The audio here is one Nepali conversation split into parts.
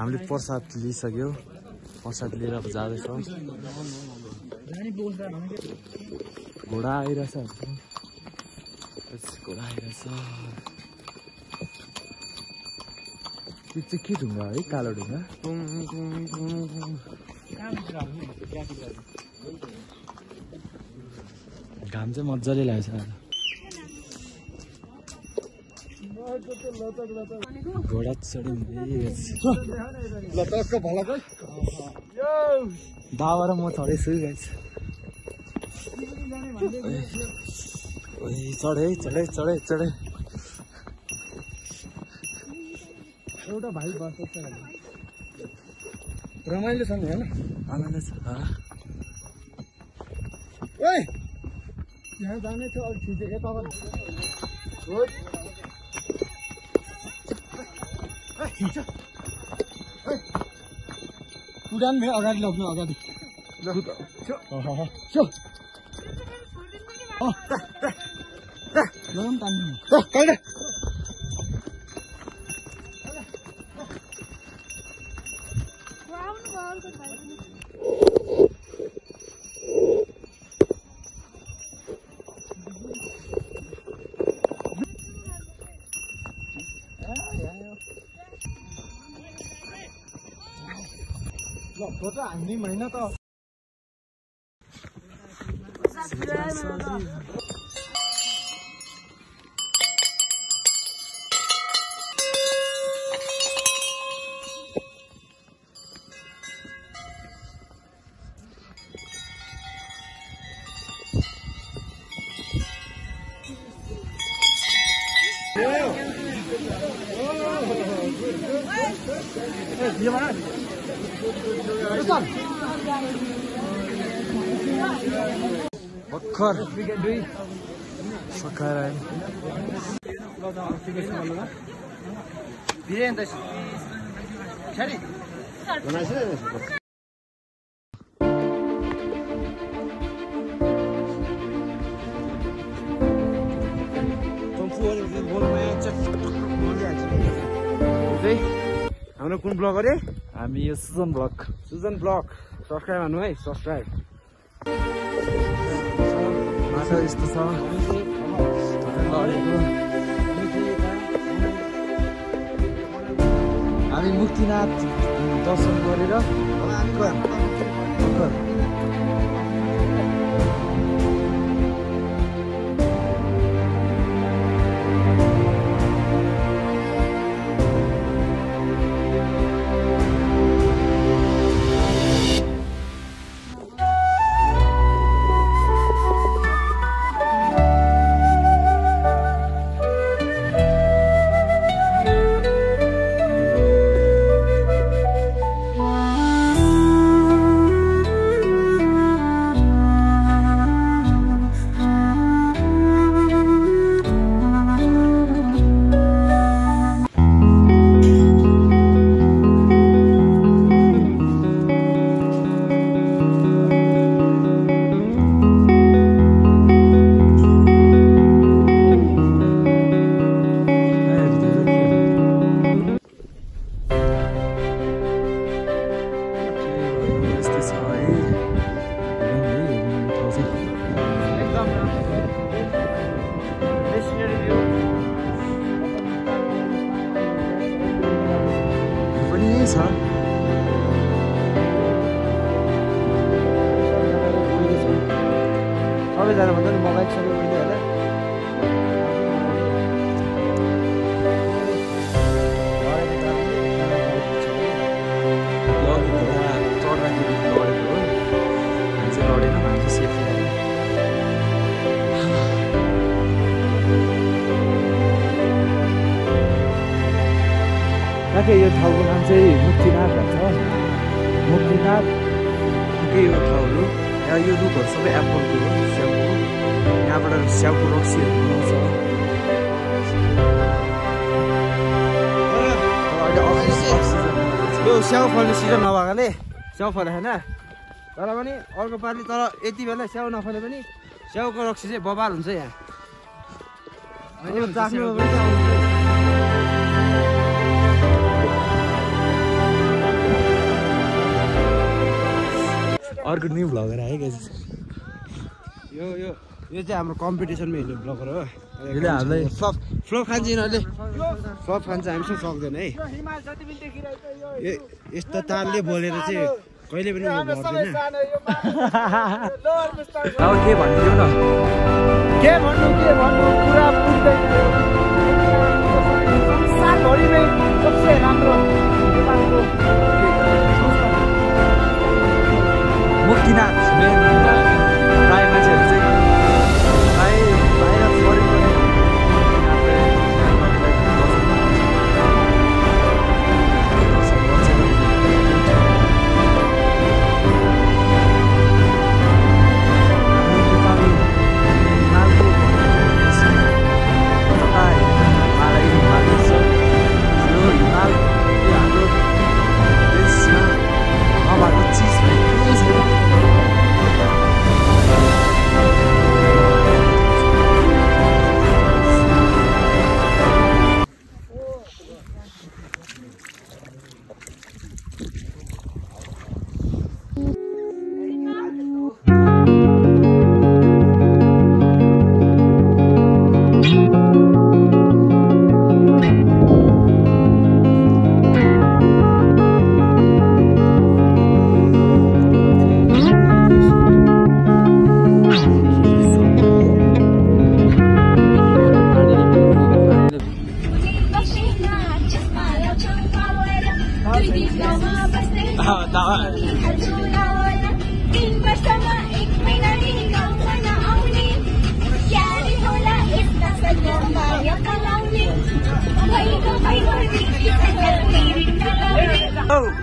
हामीले प्रसाद लिइसक्यो प्रसाद लिएर अब जाँदैछौँ घोडा आइरहेछ घोडा आइरहेछ त्यो चाहिँ के ढुङ्गा है कालो ढुङ्गा घाम चाहिँ मजाले लाग्छ घोडा चढ्यौँ दावा र म चढेछु गाइस चढे चढे चढे चढे एउटा भाइ बस्छ रमाइलो छ नि हैन रमाइलो छ ओइ यहाँ जाने थियो अझ छिटो यता उडान भयो अगाडि लग्नु अगाडि फोटो हान्ने महिना त भर्खर सकाएर आयो हाम्रो कुन ब्लग अरे हामी यो सुजन ब्लग सब्सक्राइब गर्नु है सब्सक्राइब माछा यस्तो छ हामी मुक्तिनाथ दर्शन गरेर सबैजना भन्दा नि मोबाइल सबै उहिले होला चढ्दाखेरि लडेको हो हामी चाहिँ लडेनौँ हामी चाहिँ सेफ लाग्यो यो ठाउँको नाम चाहिँ मुक्तिनाथ भन्छ मुक्तिनाथ के यो ठाउँहरू यहाँ यो रुखहरू सबै एप्पलको हो स्याउको यहाँबाट स्याउको रक्सीहरू बनाउँछ यो स्याउ फल्ने सिजन नभएकोले स्याउ फले होइन तर पनि अर्को पालि तर यति बेला स्याउ नफले पनि स्याउको रक्सी चाहिँ बबाल हुन्छ यहाँ अर्को न्यू भ्लगर आयो गाइस यो चाहिँ हाम्रो कम्पिटिसनमा हेर्ने ब्लगर हो यसले हामीलाई फ्लप खान्छ यिनीहरूले फ्लप खान्छ हामीसँग सक्दैन है यस्तो तालले बोलेर चाहिँ कहिले पनि म गर्दैन अब के भनिदिउ न के भन्नु पुरा पुग्दैन संसारभरिमै सबसे राम्रो नेपालको मुक्तिनाथ मेन प्राय मान्छेहरू चाहिँ प्राय बाहिर फरेन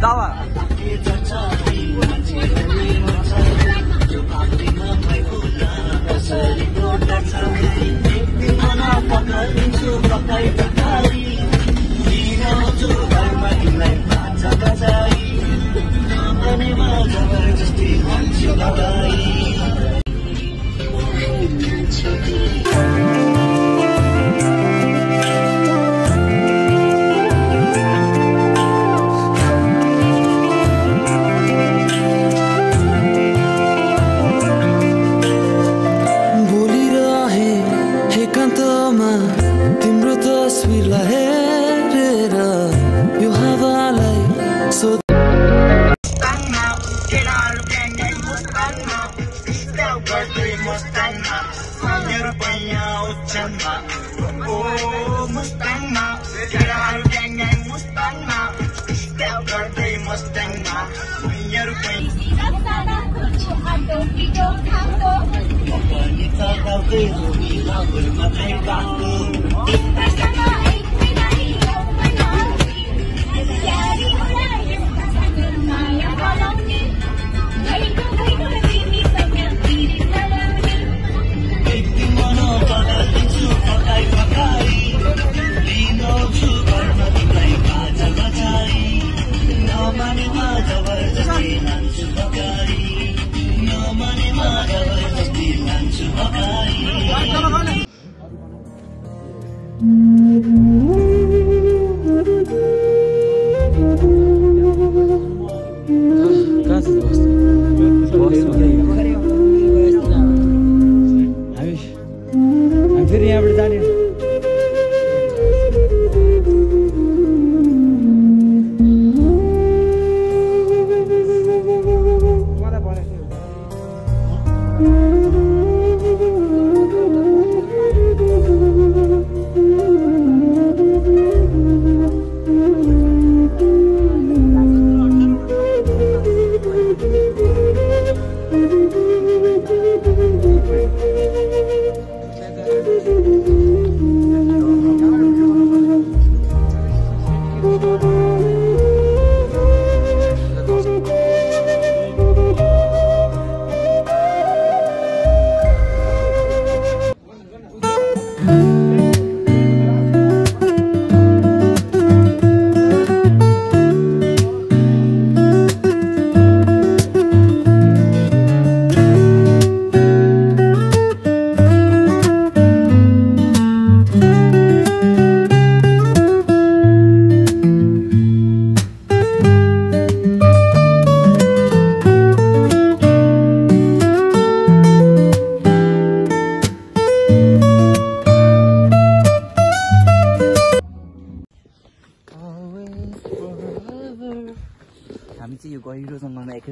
दावा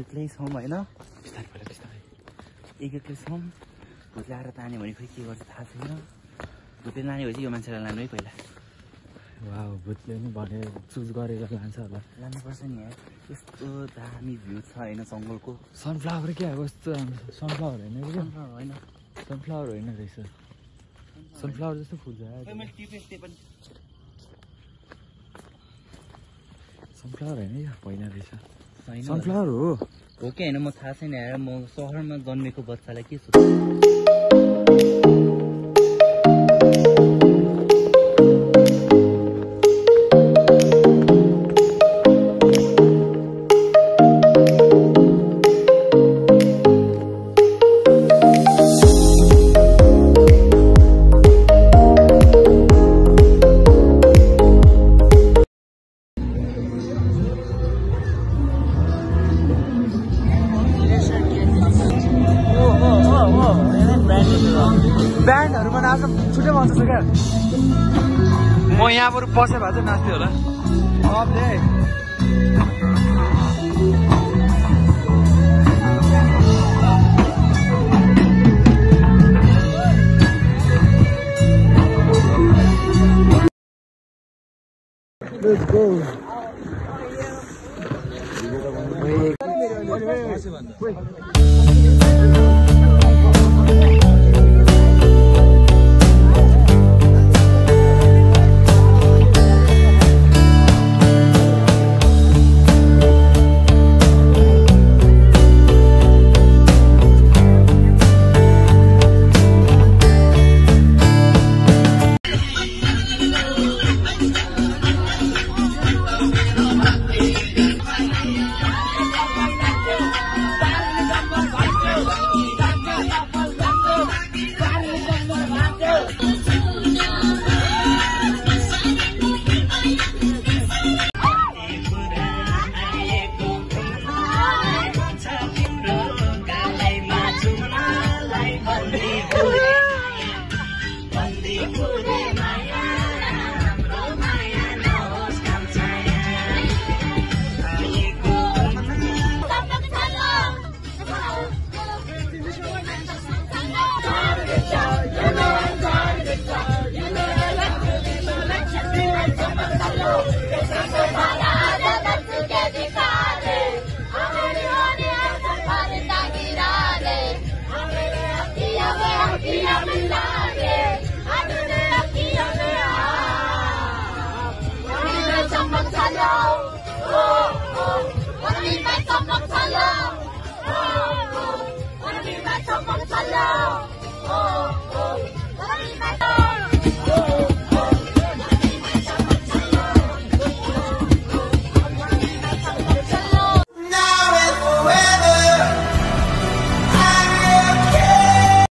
एक्लै छौँ होइन एक्लै छौँ भुतले आएर तान्यो भने खोइ के गर्छ थाहा छैन भुतले लाने भएपछि यो मान्छेलाई लानु है पहिला वा भुतले नि भनेर चुज गरेर लान्छ होला लानुपर्छ नि यार यस्तो दामी भ्यू छ होइन जङ्गलको सनफ्लावर क्या कस्तो सनफ्लावर होइन होइन सनफ्लावर होइन रहेछ सनफ्लावर जस्तो फुल छ सनफ्लावर होइन यो होइन रहेछ सनफ्लावर हो कि होइन म थाहा छैन यार म सहरमा जन्मेको बच्चालाई के सोध्छु ब्यान्डहरूमा नाच्न छुट्टै मजा छ क्या म यहाँबाट बसे भए चाहिँ नाच्थेँ होला Let's go. Wait.